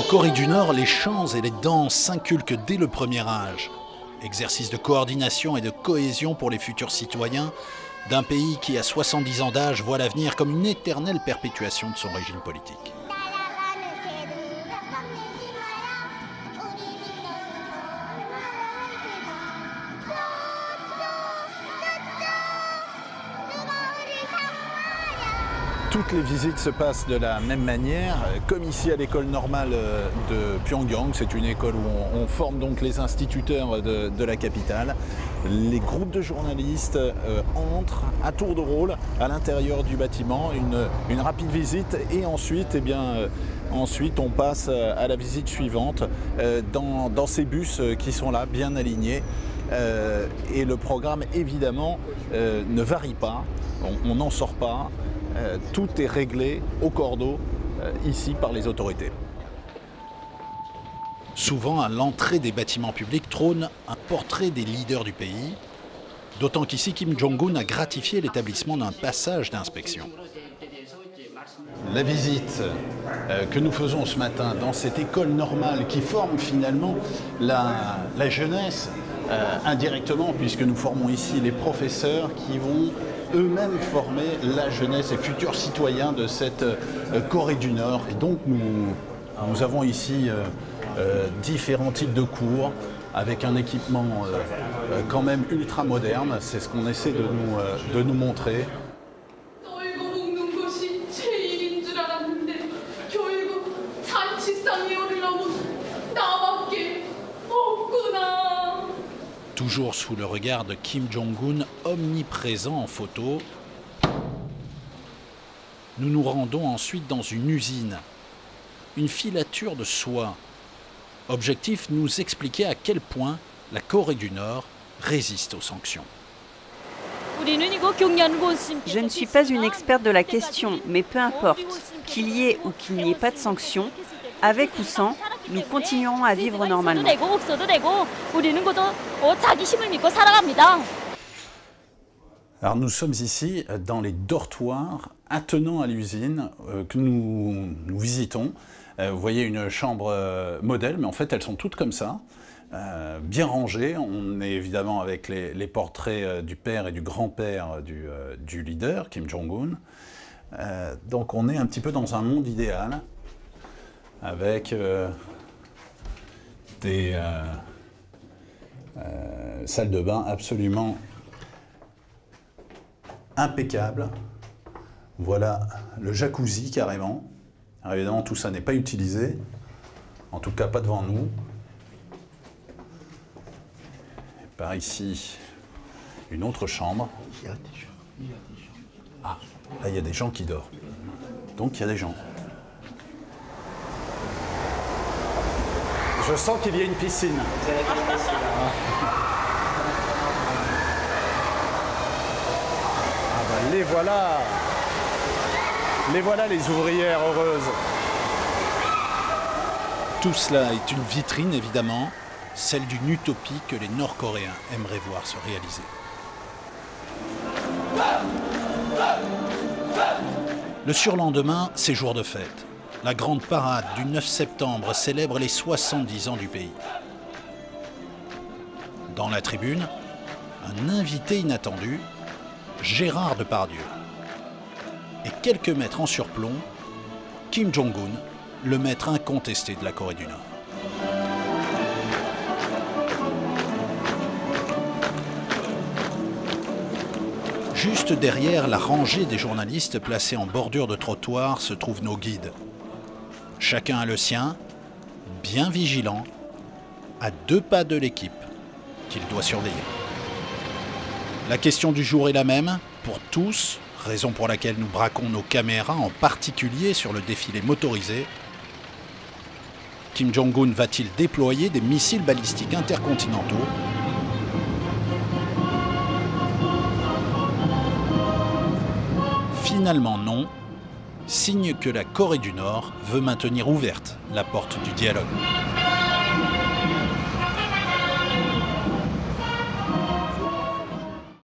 Corée du Nord, les chants et les danses s'inculquent dès le premier âge. Exercice de coordination et de cohésion pour les futurs citoyens d'un pays qui, à 70 ans d'âge, voit l'avenir comme une éternelle perpétuation de son régime politique. Toutes les visites se passent de la même manière, comme ici à l'école normale de Pyongyang. C'est une école où on forme donc les instituteurs de la capitale. Les groupes de journalistes entrent à tour de rôle à l'intérieur du bâtiment, une rapide visite et ensuite, ensuite on passe à la visite suivante dans ces bus qui sont là, bien alignés. Et le programme, évidemment, ne varie pas, on n'en sort pas. Tout est réglé au cordeau ici par les autorités. Souvent, à l'entrée des bâtiments publics trône un portrait des leaders du pays, d'autant qu'ici Kim Jong-un a gratifié l'établissement d'un passage d'inspection. La visite que nous faisons ce matin dans cette école normale qui forme finalement la jeunesse indirectement, puisque nous formons ici les professeurs qui vont eux-mêmes former la jeunesse et futurs citoyens de cette Corée du Nord. Et donc nous avons ici différents types de cours avec un équipement quand même ultra moderne. C'est ce qu'on essaie de nous montrer. Toujours sous le regard de Kim Jong-un, omniprésent en photo, nous nous rendons ensuite dans une usine, une filature de soie. Objectif, nous expliquer à quel point la Corée du Nord résiste aux sanctions. Je ne suis pas une experte de la question, mais peu importe, qu'il y ait ou qu'il n'y ait pas de sanctions, avec ou sans, nous continuerons à vivre normalement. Alors nous sommes ici dans les dortoirs attenants à l'usine que nous visitons. Vous voyez une chambre modèle, mais en fait elles sont toutes comme ça, bien rangées. On est évidemment avec les portraits du père et du grand-père du leader, Kim Jong-un. Donc on est un petit peu dans un monde idéal, avec des salles de bain absolument impeccables. Voilà le jacuzzi carrément. Alors évidemment tout ça n'est pas utilisé, en tout cas pas devant nous. Et par ici, une autre chambre. Ah, là il y a des gens qui dorment. Donc il y a des gens. Je sens qu'il y a une piscine. Ah ben les voilà. Les voilà les ouvrières heureuses. Tout cela est une vitrine évidemment, celle d'une utopie que les Nord-Coréens aimeraient voir se réaliser. Le surlendemain, c'est jour de fête. La grande parade du 9 septembre célèbre les 70 ans du pays. Dans la tribune, un invité inattendu, Gérard Depardieu. Et quelques mètres en surplomb, Kim Jong-un, le maître incontesté de la Corée du Nord. Juste derrière la rangée des journalistes placés en bordure de trottoir se trouvent nos guides. Chacun a le sien, bien vigilant, à 2 pas de l'équipe qu'il doit surveiller. La question du jour est la même pour tous, raison pour laquelle nous braquons nos caméras, en particulier sur le défilé motorisé. Kim Jong-un va-t-il déployer des missiles balistiques intercontinentaux ? Finalement non, signe que la Corée du Nord veut maintenir ouverte la porte du dialogue.